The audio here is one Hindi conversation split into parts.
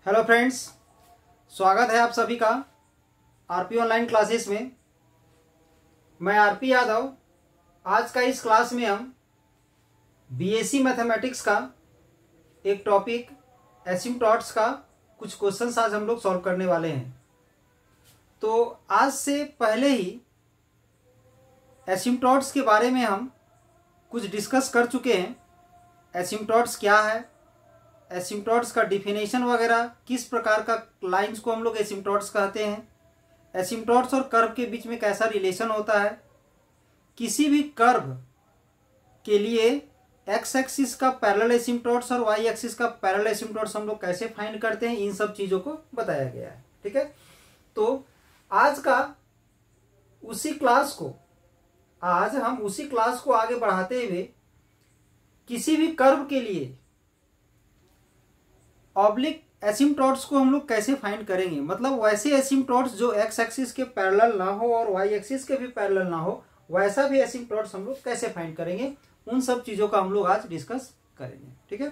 हेलो फ्रेंड्स, स्वागत है आप सभी का आरपी ऑनलाइन क्लासेस में। मैं आरपी यादव। आज का इस क्लास में हम बीएससी मैथमेटिक्स का एक टॉपिक एसिम्पटॉट्स का कुछ क्वेश्चंस आज हम लोग सॉल्व करने वाले हैं। तो आज से पहले ही एसिम्पटॉट्स के बारे में हम कुछ डिस्कस कर चुके हैं। एसिम्पटॉट्स क्या है, एसिम्पटॉट्स का डिफिनेशन वगैरह, किस प्रकार का लाइंस को हम लोग एसिम्पटॉट्स कहते हैं, एसिम्पटॉट्स और कर्व के बीच में कैसा रिलेशन होता है, किसी भी कर्व के लिए एक्स एक्सिस का पैरेलल एसिम्पटॉट्स और वाई एक्सिस का पैरेलल एसिम्पटॉट्स हम लोग कैसे फाइंड करते हैं, इन सब चीज़ों को बताया गया है। ठीक है, तो आज हम उसी क्लास को आगे बढ़ाते हुए किसी भी कर्व के लिए ऑब्लिक एसिम्पटॉट्स को हम लोग कैसे फाइंड करेंगे, मतलब वैसे एसिम्पटॉट्स जो एक्स एक्सिस के पैरेलल ना हो और वाई एक्सिस के भी पैरेलल ना हो, वैसा भी एसिम्पटॉट्स हम लोग कैसे फाइंड करेंगे, उन सब चीज़ों का हम लोग आज डिस्कस करेंगे। ठीक है,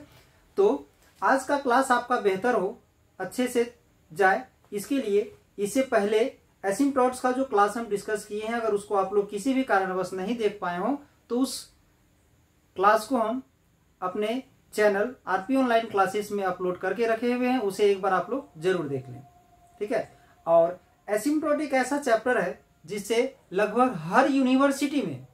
तो आज का क्लास आपका बेहतर हो, अच्छे से जाए, इसके लिए इससे पहले एसिम्पटॉट्स का जो क्लास हम डिस्कस किए हैं, अगर उसको आप लोग किसी भी कारणवश नहीं देख पाए हो तो उस क्लास को हम अपने चैनल आरपी ऑनलाइन क्लासेस में अपलोड करके रखे हुए हैं, उसे एक बार आप लोग जरूर देख लें। ठीक है, और एसिम्पटॉट एक ऐसा चैप्टर है जिससे लगभग हर यूनिवर्सिटी में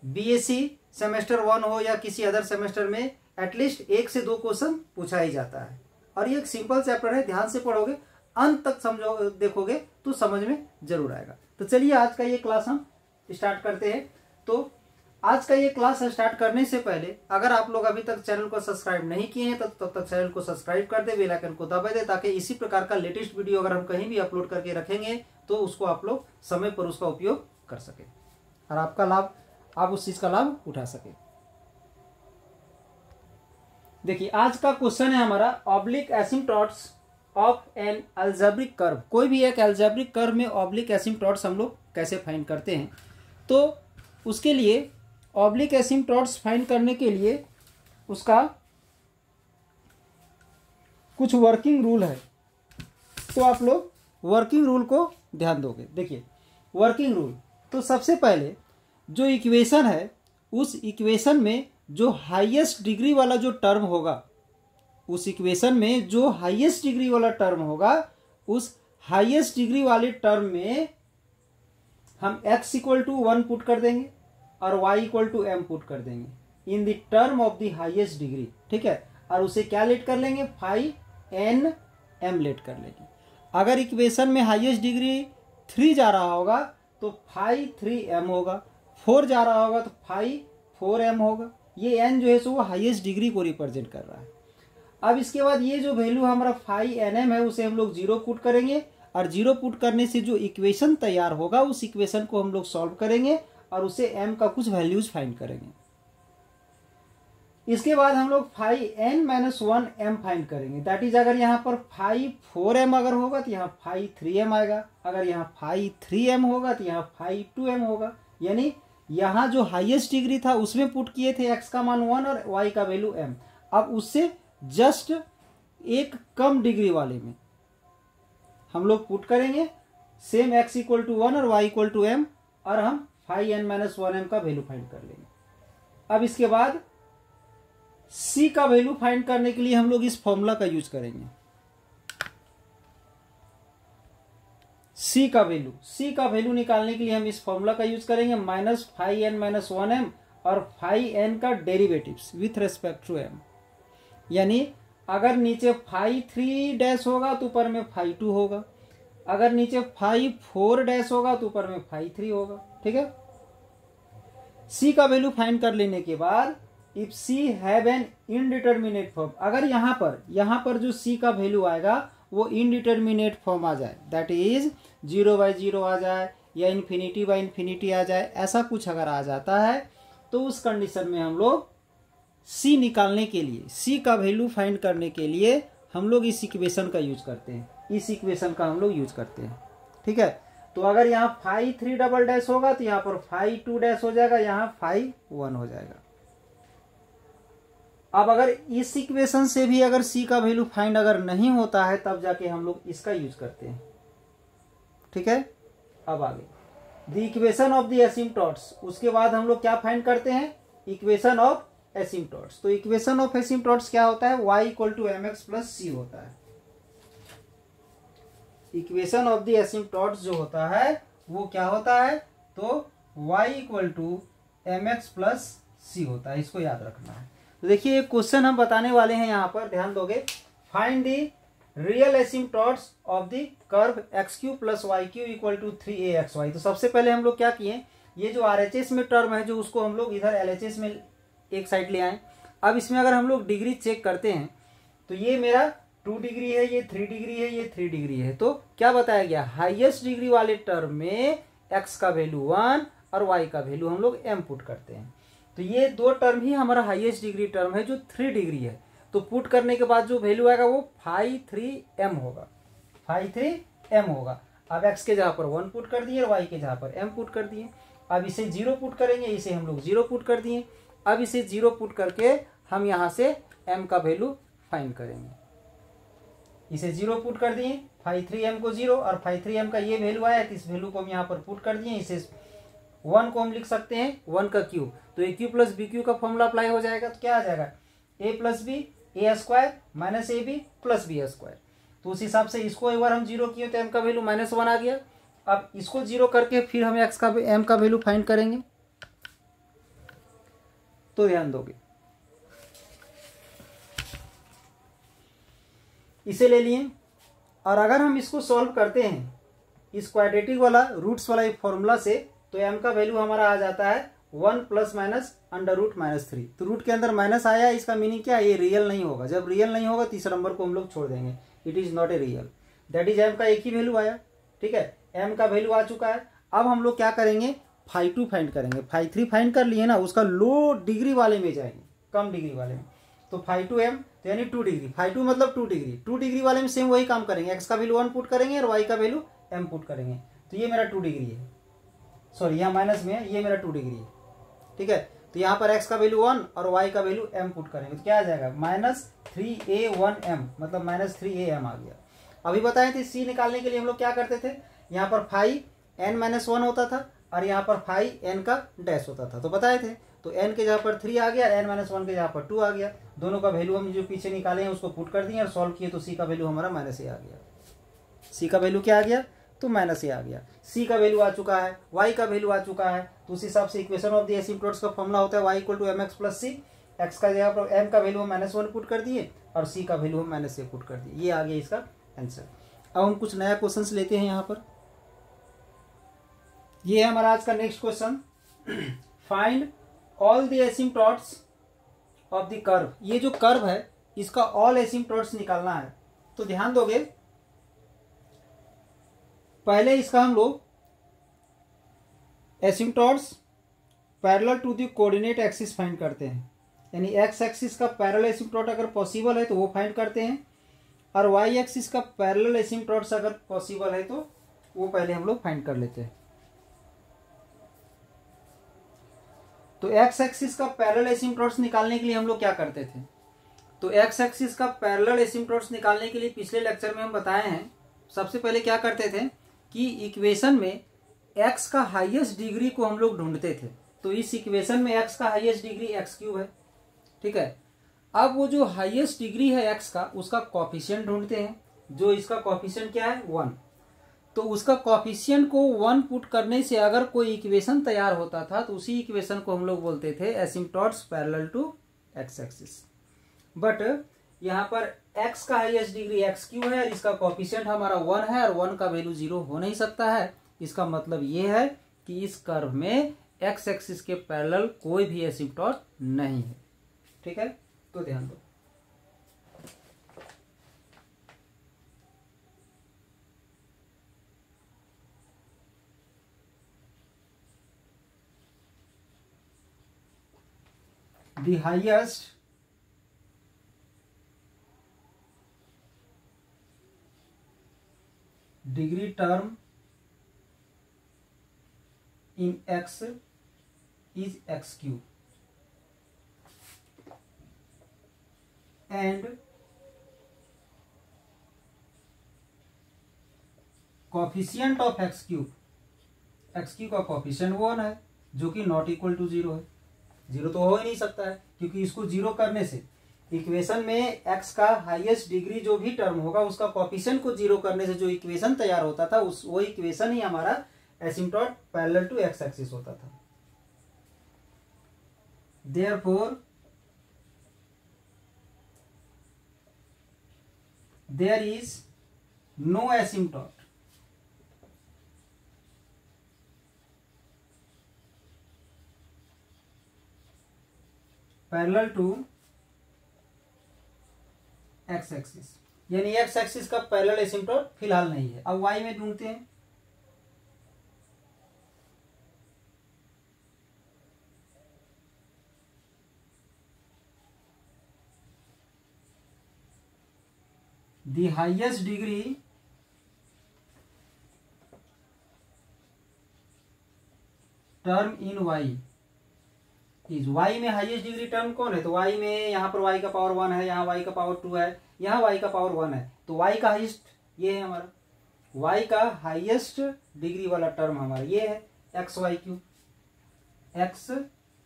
बीएससी सेमेस्टर 1 हो या किसी अदर सेमेस्टर में एटलीस्ट 1 से 2 क्वेश्चन पूछा ही जाता है। और ये एक सिंपल चैप्टर है, ध्यान से पढ़ोगे, अंत तक समझो, देखोगे तो समझ में जरूर आएगा। तो चलिए आज का ये क्लास हम स्टार्ट करते हैं। तो आज का ये क्लास स्टार्ट करने से पहले अगर आप लोग अभी तक चैनल को सब्सक्राइब नहीं किए हैं तब तक चैनल को सब्सक्राइब कर दे, बेल आइकन को दबा दे, ताकि इसी प्रकार का लेटेस्ट वीडियो अगर हम कहीं भी अपलोड करके रखेंगे तो उसको आप लोग समय पर उसका उपयोग कर सके और आप उस चीज का लाभ उठा सके। देखिए आज का क्वेश्चन है हमारा oblique asymptotes of an algebraic curve. कोई भी एक अलजेब्रिक कर्व में ऑब्लिक एसिम्पटॉट्स हम लोग कैसे फाइंड करते हैं। तो उसके लिए ऑब्लिक एसिम्पटॉट्स फाइंड करने के लिए उसका कुछ वर्किंग रूल है, तो आप लोग वर्किंग रूल को ध्यान दोगे। देखिए वर्किंग रूल, तो सबसे पहले जो इक्वेशन है उस इक्वेशन में जो हाईएस्ट डिग्री वाला जो टर्म होगा, उस इक्वेशन में जो हाईएस्ट डिग्री वाला टर्म होगा, उस हाईएस्ट डिग्री वाले टर्म में हम x = 1 पुट कर देंगे और y = m पुट कर देंगे in the term of the highest degree. ठीक है, और उसे क्या लेट कर लेंगे, फाई n m लेट कर लेंगे। अगर इक्वेशन में हाईएस्ट डिग्री 3 जा रहा होगा तो फाई 3m होगा, 4 जा रहा होगा तो फाई 4m होगा। ये n जो है सो वो हाईएस्ट डिग्री को रिप्रेजेंट कर रहा है। अब इसके बाद ये जो वैल्यू हमारा फाई nm है उसे हम लोग 0 पुट करेंगे और 0 पुट करने से जो इक्वेशन तैयार होगा उस इक्वेशन को हम लोग सॉल्व करेंगे और उसे m का कुछ वैल्यूज फाइंड करेंगे। इसके बाद हम लोग फाई n - 1m फाइंड करेंगे। दैट इज अगर यहाँ पर फाई 4m अगर होगा तो यहाँ फाई 3m आएगा, अगर यहाँ फाई 3m होगा तो यहाँ फाई 2m होगा। यानी यहाँ जो हाईएस्ट डिग्री था उसमें पुट किए थे x का मान 1 और y का वैल्यू m। अब उससे जस्ट एक कम डिग्री वाले में हम लोग पुट करेंगे सेम x = 1 और y = m और हम फाई n - 1m का वैल्यू फाइंड कर लेंगे। अब इसके बाद c का वैल्यू फाइंड करने के लिए हम लोग इस फॉर्मूला का यूज करेंगे। c का वैल्यू निकालने के लिए हम इस फॉर्मूला का यूज करेंगे, माइनस फाई n - 1m और फाई n का derivatives with respect to m। यानी अगर नीचे फाई 3 होगा तो ऊपर में फाई 2 होगा, अगर नीचे फाई 4 होगा तो ऊपर में फाई 3 होगा। ठीक है, c का वैल्यू फाइंड कर लेने के बाद if c have an indeterminate form, अगर यहाँ पर जो c का वैल्यू आएगा वो इनडिटर्मिनेट फॉर्म आ जाए, दैट इज 0/0 आ जाए या ∞/∞ आ जाए, ऐसा कुछ अगर आ जाता है तो उस कंडीशन में हम लोग c निकालने के लिए, c का वैल्यू फाइंड करने के लिए हम लोग इस इक्वेशन का यूज करते हैं, इस इक्वेशन का हम लोग यूज करते हैं। ठीक है, तो अगर यहाँ फाई 3 होगा तो यहाँ पर फाई 2 हो जाएगा, यहाँ फाई 1 हो जाएगा। अब अगर इस इक्वेशन से भी अगर c का वैल्यू फाइंड अगर नहीं होता है तब जाके हम लोग इसका यूज करते हैं। ठीक है, अब आगे द इक्वेशन ऑफ द एसिम्पटोट्स, उसके बाद हम लोग क्या फाइंड करते हैं, इक्वेशन ऑफ एसिम्पटोट्स। तो इक्वेशन ऑफ एसिम्पटोट्स क्या होता है, y equal to m x plus c होता है। इक्वेशन ऑफ द एसिम्पटोट्स जो होता है वो क्या होता है, तो y equal to m x plus c होता है, इसको याद रखना है। तो देखिए एक क्वेश्चन हम बताने वाले हैं यहाँ पर, ध्यान दोगे। Find the real asymptotes of the curve x cube plus y cube equal to 3aXy। तो सबसे पहले हम लोग क्या किए, ये जो RHS में टर्म है जो उसको हम लोग इधर LHS में एक साइड ले आए। अब इसमें अगर हम लोग डिग्री चेक करते हैं तो ये मेरा 2 डिग्री है, ये 3 डिग्री है, ये 3 डिग्री है। तो क्या बताया गया, हाईएस्ट डिग्री वाले टर्म में x का वैल्यू 1 और y का वैल्यू हम लोग m पुट करते हैं। तो ये दो टर्म ही हमारा हाईएस्ट डिग्री टर्म है जो 3 डिग्री है। तो पुट करने के बाद जो वैल्यू आएगा वो 5,3m होगा, 5,3m होगा। अब x के जगह पर 1 पुट कर दिए और y के जगह पर m पुट कर दिए। अब इसे 0 पुट करेंगे, इसे हम लोग 0 पुट कर दिए। अब इसे 0 पुट करके हम यहाँ से m का वैल्यू फाइंड करेंगे। इसे 0 पुट कर दिए, 5,3m को 0 और 5,3m का ये वैल्यू आया, तो इस वैल्यू को हम यहाँ पर पुट कर दिए। इसे 1 को हम लिख सकते हैं 1 का क्यूब, तो a cube plus b cube का फॉर्मूला अप्लाई हो जाएगा। तो क्या आ जाएगा, a plus b a square minus a b plus b square. तो उस हिसाब से इसको एक बार हम 0 किए तो m का वैल्यू -1 आ गया। अब इसको 0 करके फिर हम m का वैल्यू फाइंड करेंगे। तो ध्यान दोगे, इसे ले लिए और अगर हम इसको सॉल्व करते हैं इस क्वाड्रेटिक वाला रूट्स वाला एक फॉर्मूला से, तो m का वैल्यू हमारा आ जाता है 1 प्लस माइनस अंडर रूट -3। तो रूट के अंदर माइनस आया, इसका मीनिंग क्या है, ये रियल नहीं होगा। जब रियल नहीं होगा तीसरा नंबर को हम लोग छोड़ देंगे, it is not a real. That is m का एक ही वैल्यू आया। ठीक है, m का वैल्यू आ चुका है। अब हम लोग क्या करेंगे, फाई 2 फाइंड करेंगे। फाई 3 फाइंड कर लिए ना, उसका लो डिग्री वाले में जाएंगे, कम डिग्री वाले में। तो फाई 2m तो यानी 2 डिग्री, फाई 2 मतलब 2 डिग्री। 2 डिग्री वाले में सेम वही काम करेंगे, x का वैल्यू 1 पुट करेंगे और y का वैल्यू m पुट करेंगे। तो ये मेरा 2 डिग्री है, सॉरी यहाँ माइनस में है, ये मेरा 2 डिग्री है। ठीक है, तो यहाँ पर x का वैल्यू 1 और y का वैल्यू m पुट करेंगे। तो क्या आ जाएगा, -3a1m, मतलब -3am आ गया। अभी बताए थे c निकालने के लिए हम लोग क्या करते थे, यहाँ पर फाई n-1 होता था और यहाँ पर फाई n का डैश होता था। तो बताए थे, तो n के जगह पर 3 आ गया, n-1 के जगह पर 2 आ गया। दोनों का वैल्यू हम जो पीछे निकाले हैं उसको पुट कर दिए और सॉल्व किए, तो c का वैल्यू हमारा -a आ गया। c का वैल्यू क्या आ गया, तो -a आ गया। c का वैल्यू आ चुका है, y का वैल्यू आ चुका है। तो उस हिसाब से इक्वेशन ऑफ द एसिम्पटोट्स का फॉर्मूला होता है y equal to m x plus c. X का जगह पर m का वैल्यू हम -1 पुट कर दिए और c का वैल्यू हम -a पुट कर दिए। ये आ गया इसका आंसर। अब हम कुछ नया क्वेश्चन लेते हैं यहाँ पर। ये है हमारा आज का next question, find all the asymptotes of the curve. ये जो कर्व है इसका ऑल एसिम्पटोट्स निकालना है। तो ध्यान दोगे, पहले इसका हम लोग asymptotes parallel to the coordinate axis find करते हैं, यानी एक्स एक्सिस का पैरेलल एसिम्पटोट अगर पॉसिबल है तो वो फाइंड करते हैं, और वाई एक्सिस का पैरेलल एसिम्पटोट्स अगर पॉसिबल है तो वो पहले हम लोग फाइंड कर लेते हैं। तो एक्स एक्सिस का पैरेलल एसिम्पटोट्स निकालने के लिए हम लोग क्या करते थे, तो एक्स एक्सिस का पैरेलल एसिम्पटोट्स निकालने के लिए पिछले लेक्चर में हम बताए हैं, सबसे पहले क्या करते थे कि इक्वेशन में x का हाईएस्ट डिग्री को हम लोग ढूंढते थे। तो इस इक्वेशन में x का हाईएस्ट डिग्री x³ है। ठीक है, अब वो जो हाईएस्ट डिग्री है x का, उसका कॉफिशिएंट ढूंढते हैं। जो इसका कॉफिशिएंट क्या है, 1। तो उसका कॉफिशिएंट को 1 पुट करने से अगर कोई इक्वेशन तैयार होता था तो उसी इक्वेशन को हम लोग बोलते थे asymptotes parallel to x axis. But यहाँ पर x का हाईएस्ट डिग्री x³ है और इसका कॉफिशिएंट हमारा 1 है और 1 का वैल्यू 0 हो नहीं सकता है। इसका मतलब ये है कि इस कर्व में x एक्सिस के पैरेलल कोई भी एसिम्पटोट नहीं है। ठीक है, तो ध्यान दो। The highest degree term in x is x³। And coefficient of x cube, x cube का कोफिशिएंट 1 है जो कि नॉट इक्वल टू 0 है। 0 तो हो ही नहीं सकता है, क्योंकि इसको 0 करने से इक्वेशन में एक्स का हाईएस्ट डिग्री जो भी टर्म होगा उसका कोफिशिएंट को 0 करने से जो इक्वेशन तैयार होता था उस वो इक्वेशन ही हमारा asymptote parallel to x axis होता था। Therefore there is no asymptote parallel to x axis, यानी एक्स एक्सिस का पैरेलल एसिम्प्टोट फिलहाल नहीं है। अब वाई में ढूंढते हैं। The highest degree term in y is, y में हाईएस्ट डिग्री टर्म कौन है? तो वाई में यहाँ पर वाई का पावर 1 है, यहाँ वाई का पावर 2 है, यहाँ वाई का पावर 1 है, तो वाई का हाईएस्ट ये है हमारा, वाई का हाईएस्ट डिग्री वाला टर्म हमारा ये है x y cube, x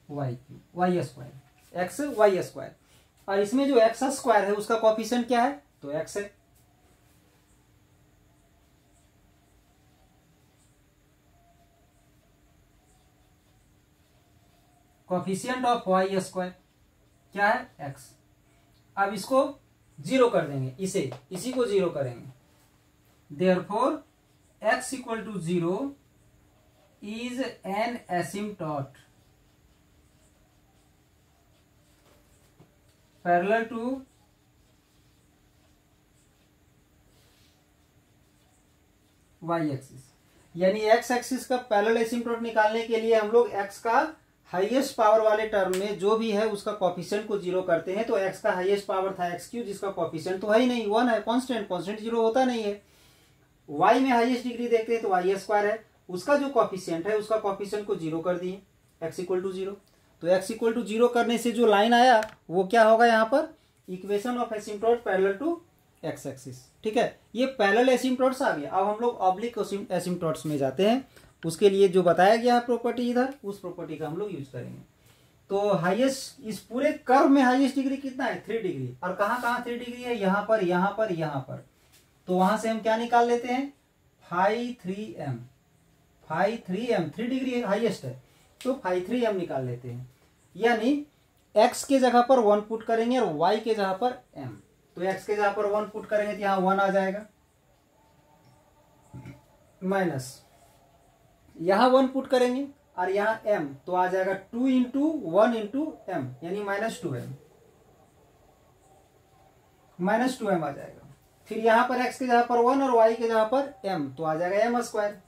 y cube, y square, x y square. और इसमें जो एक्स स्क्वायर है उसका कोफिशिएंट क्या है? तो एक्स है। कोफिशिएंट ऑफ वाई स्क्वायर क्या है? एक्स। अब इसको 0 कर देंगे, इसी को 0 करेंगे। Therefore x equal to 0 is an asymptote parallel to y axis, यानी एक्स एक्सिस का पैरेलल एसिम्प्टोट निकालने के लिए हम लोग एक्स का हाईएस्ट पावर वाले टर्म में जो भी है उसका कोफिशिएंट को 0 करते हैं। तो एक्स का हाईएस्ट पावर था एक्स क्यूब, जिसका कोफिशिएंट तो है ही नहीं, 1 है, कांस्टेंट 0 होता नहीं है। वाई में हाईएस्ट डिग्री देखते हैं तो वाई स्क्वायर है, उसका जो कोफिशिएंट है उसका कोफिशिएंट को 0 कर दिए, एक्स इक्वल टू 0। तो एक्स इक्वल टू 0 करने से जो लाइन आया वो क्या होगा? यहाँ पर equation of asymptote parallel to x axis. ठीक है, ये पैरेलल एसिम्प्टोट्स आ गया। अब हम लोग ऑब्लिक एसिम्प्टोट्स में जाते हैं। उसके लिए जो बताया गया है प्रॉपर्टी इधर, उस प्रॉपर्टी का हम लोग यूज करेंगे। तो हाईएस्ट, इस पूरे कर्व में हाईएस्ट डिग्री कितना है? 3 डिग्री। और कहाँ कहाँ 3 डिग्री है? यहाँ पर, यहाँ पर, यहाँ पर। तो वहां से हम क्या निकाल लेते हैं? फाई 3m, 3 डिग्री हाईएस्ट है तो फाई 3m निकाल लेते हैं। यानी x के जगह पर 1 पुट करेंगे और y के जगह पर m। तो x के जगह पर 1 पुट करेंगे तो यहाँ 1 आ जाएगा, माइनस यहाँ 1 पुट करेंगे और यहाँ m, तो आ जाएगा 2 इंटू 1 इंटू m, यानी -2m, -2m आ जाएगा। फिर यहाँ पर x के जगह पर 1 और y के जगह पर m, तो आ जाएगा m स्क्वायर।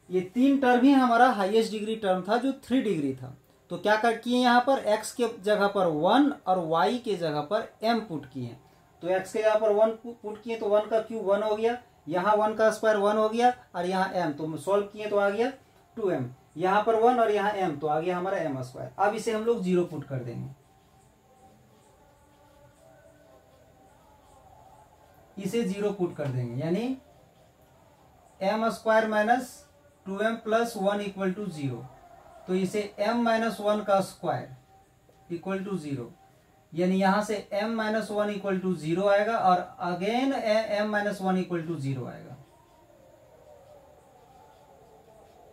ये 3 टर्म ही हमारा हाईएस्ट डिग्री टर्म था जो 3 डिग्री था। तो क्या कर किए? यहाँ पर x के जगह पर 1 और y के जगह पर m पुट किए। तो x के जगह पर 1 पुट किए तो 1 का क्यूब 1 हो गया, यहाँ 1 का स्क्वायर 1 हो गया और यहाँ m, तो सॉल्व किए तो आ गया 2m, यहाँ पर 1 और यहाँ m, तो आ गया हमारा m स्क्वायर। अब इसे हम लोग 0 पुट कर देंगे, इसे 0 पुट कर देंगे, यानी m square minus 2m plus 1 equal to 0। तो इसे m माइनस 1 का स्क्वायर इक्वल टू 0, यानी यहां से m माइनस 1 इक्वल टू 0 आएगा और again m minus 1 equal to 0 आएगा।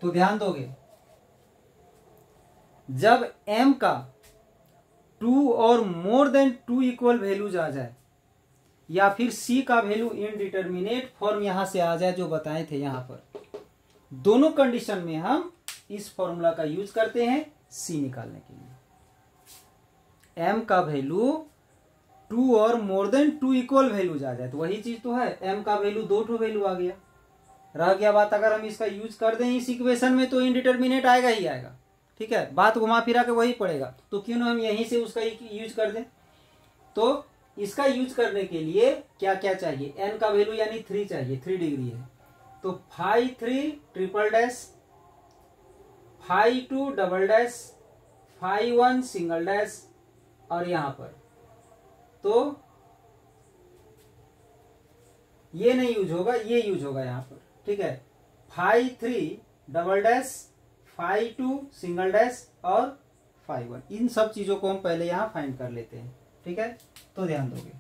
तो ध्यान दोगे, जब m का 2 और मोर देन 2 इक्वल वैल्यूज आ जाए या फिर c का वैल्यू इनडिटर्मिनेट फॉर्म यहां से आ जाए जो बताए थे, यहां पर दोनों कंडीशन में हम इस फॉर्मूला का यूज करते हैं c निकालने के लिए। m का वैल्यू 2 और मोर देन 2 इक्वल वैल्यूज आ जाए, तो वही चीज तो है, m का वैल्यू 2 वैल्यू आ गया। रह गया बात, अगर हम इसका यूज कर दें इस इक्वेशन में तो इनडिटर्मिनेट आएगा ही आएगा। ठीक है, बात घुमा फिरा के वही पड़ेगा, तो क्यों ना हम यहीं से उसका यूज कर दें। तो इसका यूज करने के लिए क्या क्या चाहिए? n का वैल्यू यानी 3 चाहिए, 3 डिग्री है, तो phi 3 triple dash, phi 2 double dash, phi1 single dash, और यहां पर तो ये नहीं यूज होगा, ये यूज होगा यहां पर, ठीक है। phi3 double dash, phi2 single dash और phi1, इन सब चीजों को हम पहले यहां फाइंड कर लेते हैं, ठीक है। तो ध्यान दोगे,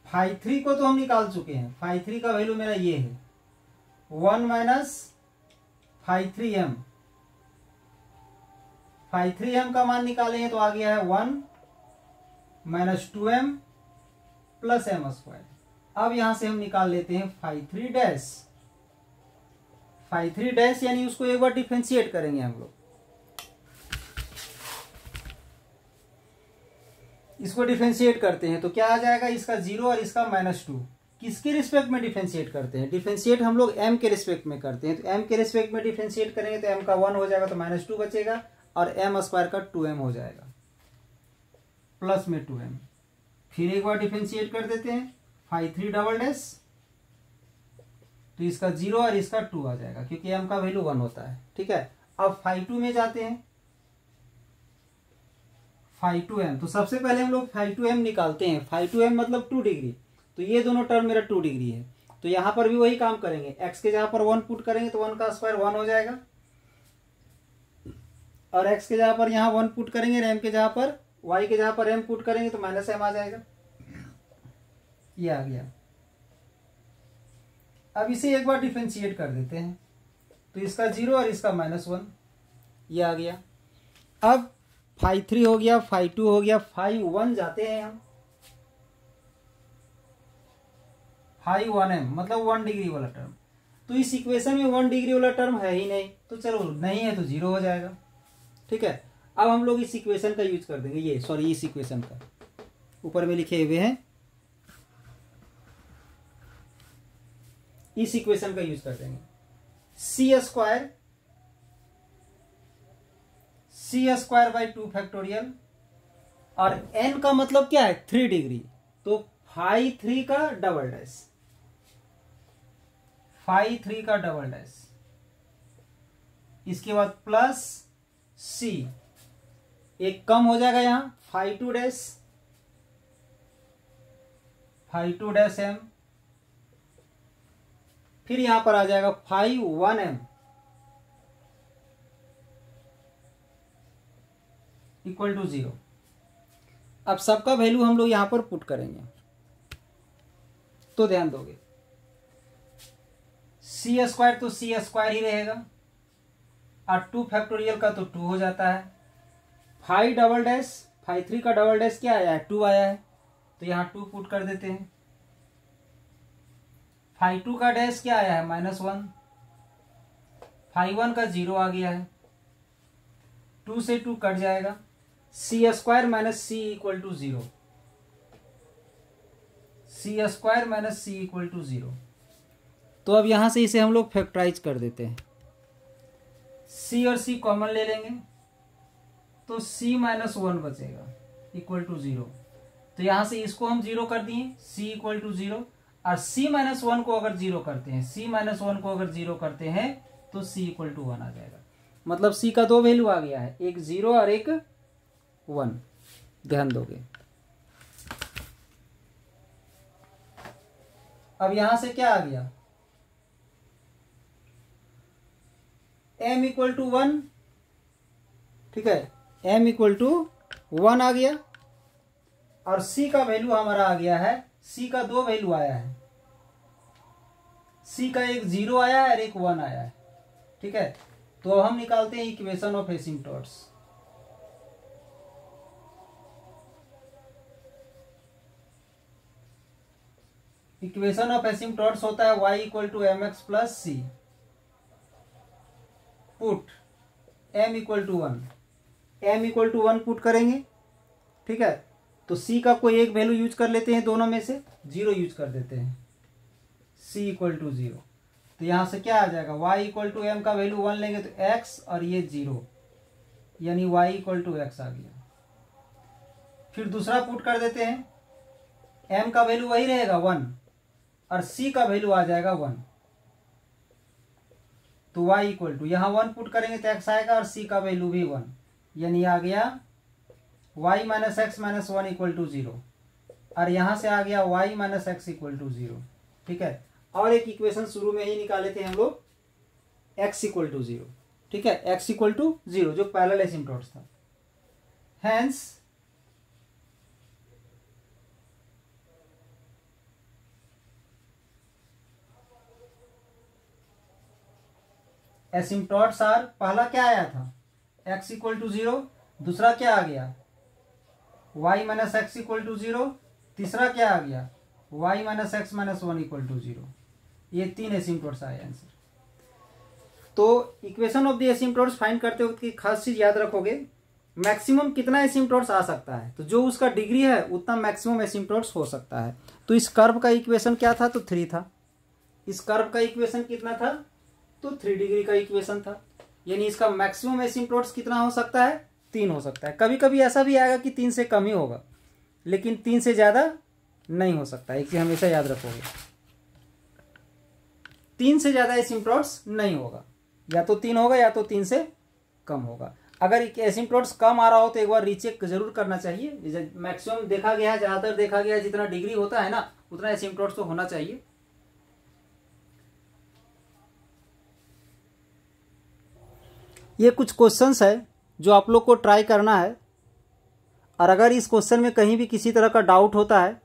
phi3 को तो हम निकाल चुके हैं, phi3 का वैल्यू मेरा ये है 1 माइनस phi3m, phi3m का मान निकालेंगे तो आ गया है 1 minus 2m plus m square. अब यहां से हम निकाल लेते हैं phi3 डैश, phi3 डैश यानी उसको एक बार डिफरेंशिएट करेंगे हम लोग, इसको डिफरेंशिएट करते हैं तो क्या आ जाएगा, इसका 0 और इसका -2। किसके रिस्पेक्ट में डिफरेंशिएट करते हैं, डिफरेंशिएट हम लोग m के रिस्पेक्ट में करते हैं, तो m के रिस्पेक्ट में डिफरेंशिएट करेंगे तो m का 1 हो जाएगा तो -2 बचेगा, और m स्क्वायर का 2m हो जाएगा प्लस में 2m। फिर एक बार डिफरेंशिएट कर देते हैं, phi3 डबल डैश, तो इसका 0 और इसका 2 आ जाएगा क्योंकि m का वैल्यू 1 होता है, ठीक है। अब phi2 में जाते हैं, phi2m, तो सबसे पहले हम लोग phi2m निकालते हैं, phi2m मतलब 2 डिग्री, तो ये दोनों टर्म मेरा 2 डिग्री है, तो यहां पर भी वही काम करेंगे, x के जहां पर 1 पुट करेंगे तो 1 का स्क्वायर 1 हो जाएगा, और x के जहां पर यहां 1 पुट करेंगे, m के जहां पर y के जहां पर m पुट करेंगे तो -m आ जाएगा, ये आ गया। अब इसे एक बार डिफरेंशिएट कर देते हैं तो इसका 0 और इसका -1, ये आ गया। अब phi3 हो गया, phi2 हो गया, phi1 जाते हैं हम, phi1m मतलब 1 डिग्री वाला टर्म, तो इस इक्वेशन में 1 डिग्री वाला टर्म है ही नहीं, तो चलो नहीं है तो 0 हो जाएगा, ठीक है। अब हम लोग इस इक्वेशन का यूज कर देंगे, ये सॉरी इस इक्वेशन का ऊपर में लिखे हुए हैं, इस इक्वेशन का यूज कर देंगे, सी स्क्वायर बाई 2 फैक्टोरियल, और n का मतलब क्या है 3 डिग्री, तो phi3 का डबल डैश, phi3 का डबल डैश, इसके बाद प्लस c, एक कम हो जाएगा यहां phi2 dash, phi2 dash m, फिर यहां पर आ जाएगा phi1m इक्वल टू 0। अब सबका वैल्यू हम लोग यहां पर पुट करेंगे, तो ध्यान दोगे, सी स्क्वायर तो सी स्क्वायर ही रहेगा, और 2 फैक्टोरियल का तो 2 हो जाता है, फाई डबल डैश, phi3 का डबल डैश क्या आया है 2 आया है, तो यहां 2 पुट कर देते हैं, phi2 का डैश क्या आया है -1, phi1 का 0 आ गया है, 2 से 2 कट जाएगा, c square minus c equal to 0, c square minus c equal to 0। तो अब यहां से इसे हम लोग फैक्टराइज कर देते हैं, सी और सी कॉमन ले लेंगे तो सी -1 बचेगा इक्वल टू 0, तो यहां से इसको हम 0 कर दिए, सी इक्वल टू 0, और c -1 को अगर 0 करते हैं, c -1 को अगर 0 करते हैं तो c इक्वल टू 1 आ जाएगा, मतलब c का 2 वैल्यू आ गया है, एक 0 और एक 1, ध्यान दोगे। अब यहां से क्या आ गया, m इक्वल टू 1, ठीक है, m इक्वल टू 1 आ गया, और c का वैल्यू हमारा आ गया है, c का 2 वैल्यू आया है, c का एक 0 आया है और एक 1 आया है, ठीक है। तो अब हम निकालते हैं equation of asymptotes, equation of asymptotes होता है y equal to m x plus c, put m equal to 1, m equal to 1 put करेंगे, ठीक है, तो c का कोई एक वैल्यू यूज कर लेते हैं, दोनों में से 0 यूज कर देते हैं, c इक्वल टू 0, तो यहां से क्या आ जाएगा, y इक्वल टू m का वैल्यू 1 लेंगे तो x और ये 0, यानी y इक्वल टू x आ गया। फिर दूसरा पुट कर देते हैं, m का वैल्यू वही रहेगा 1, और c का वैल्यू आ जाएगा 1, तो y इक्वल टू यहाँ 1 पुट करेंगे तो x आएगा और c का वैल्यू भी 1, यानी आ गया y minus x minus 1 equal to 0, और यहाँ से आ गया y minus x equal to 0। ठीक है, और एक इक्वेशन शुरू में ही निकाले थे हम लोग x इक्वल टू 0। ठीक है, x इक्वल टू 0 जो पैरेलल एसिम्प्टोट्स था। हैंस एसिम्प्टोट्स आर, पहला क्या आया था x इक्वल टू 0, दूसरा क्या आ गया y minus x equal to 0, तीसरा क्या आ गया y minus x minus 1 equal to 0। ये 3 एसिम्प्टोट्स आए आंसर। तो equation of the asymptotes find करते वक्त की खास चीज याद रखोगे, मैक्सिमम कितना एसिम्प्टोट्स आ सकता है, तो जो उसका डिग्री है उतना मैक्सिमम एसिम्प्टोट्स हो सकता है। तो इस कर्व का इक्वेशन क्या था, तो 3 था। इस कर्व का इक्वेशन कितना था, तो 3 डिग्री का इक्वेशन था, यानी इसका मैक्सिमम एसिम्प्टोट्स कितना हो सकता है, 3 हो सकता है। कभी कभी ऐसा भी आएगा कि 3 से कम ही होगा, लेकिन 3 से ज्यादा नहीं हो सकता है, इसे हमेशा याद रखोगे। 3 से ज्यादा एसिम्प्टोट्स नहीं होगा, या तो 3 होगा या तो 3 से कम होगा। अगर एसिम्प्टोट्स कम आ रहा हो तो एक बार रीचेक जरूर करना चाहिए। मैक्सिमम देखा गया है, ज्यादातर देखा गया है, जितना डिग्री होता है ना उतना एसिम्प्टोट्स तो होना चाहिए। ये कुछ क्वेश्चंस है जो आप लोग को ट्राई करना है, और अगर इस क्वेश्चन में कहीं भी किसी तरह का डाउट होता है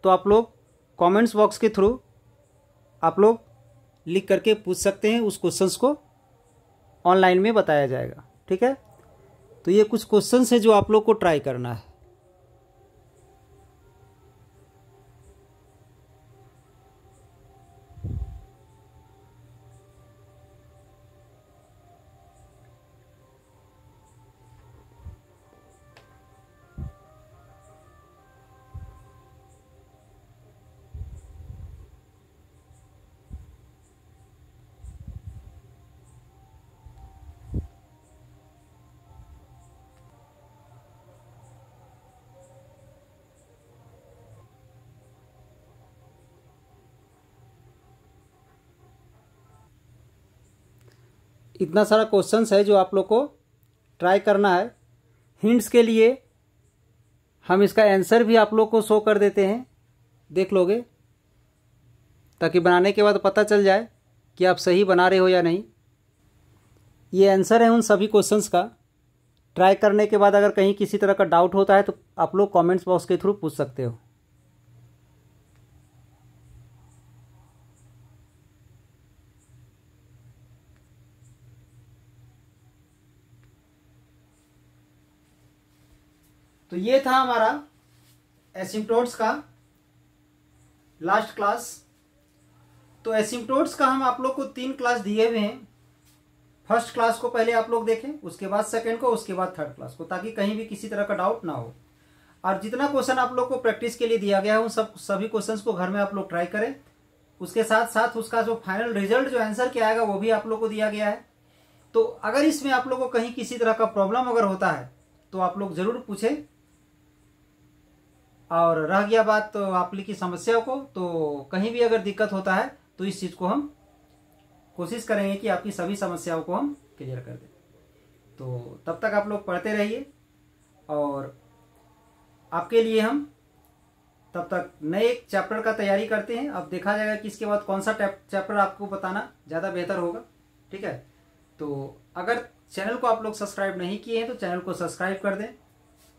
तो आप लोग कमेंट्स बॉक्स के थ्रू आप लोग लिख करके पूछ सकते हैं, उस क्वेश्चंस को ऑनलाइन में बताया जाएगा। ठीक है, तो ये कुछ क्वेश्चंस है जो आप लोग को ट्राई करना है। इतना सारा क्वेश्चंस है जो आप लोग को ट्राई करना है। हिंट्स के लिए हम इसका आंसर भी आप लोग को शो कर देते हैं, देख लोगे, ताकि बनाने के बाद पता चल जाए कि आप सही बना रहे हो या नहीं। ये आंसर है उन सभी क्वेश्चंस का। ट्राई करने के बाद अगर कहीं किसी तरह का डाउट होता है तो आप लोग कमेंट्स बॉक्स के थ्रू पूछ सकते हो। तो ये था हमारा एसिम्प्टोट्स का लास्ट क्लास। तो एसिम्प्टोट्स का हम आप लोग को 3 क्लास दिए हुए हैं। फर्स्ट क्लास को पहले आप लोग देखें, उसके बाद सेकंड को, उसके बाद थर्ड क्लास को, ताकि कहीं भी किसी तरह का डाउट ना हो। और जितना क्वेश्चन आप लोग को प्रैक्टिस के लिए दिया गया है उन सभी क्वेश्चंस को घर में आप लोग ट्राई करें। उसके साथ साथ उसका जो फाइनल रिजल्ट जो आंसर क्या आएगा वो भी आप लोग को दिया गया है। तो अगर इसमें आप लोग को कहीं किसी तरह का प्रॉब्लम अगर होता है तो आप लोग जरूर पूछें। और रह गया बात तो आप लोग की समस्या को, तो कहीं भी अगर दिक्कत होता है तो इस चीज को हम कोशिश करेंगे कि आपकी सभी समस्याओं को हम क्लियर कर दें। तो तब तक आप लोग पढ़ते रहिए, और आपके लिए हम तब तक नए चैप्टर का तैयारी करते हैं। अब देखा जाएगा कि इसके बाद कौन सा चैप्टर आपको बताना ज़्यादा बेहतर होगा। ठीक है, तो अगर चैनल को आप लोग सब्सक्राइब नहीं किए हैं तो चैनल को सब्सक्राइब कर दें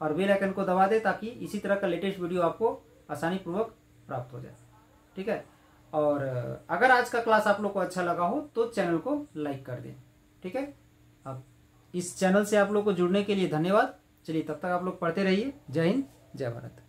और बेल आइकन को दबा दें, ताकि इसी तरह का लेटेस्ट वीडियो आपको आसानी पूर्वक प्राप्त हो जाए। ठीक है, और अगर आज का क्लास आप लोग को अच्छा लगा हो तो चैनल को लाइक कर दें। ठीक है, अब इस चैनल से आप लोग को जुड़ने के लिए धन्यवाद। चलिए तब तक आप लोग पढ़ते रहिए। जय हिंद, जय भारत।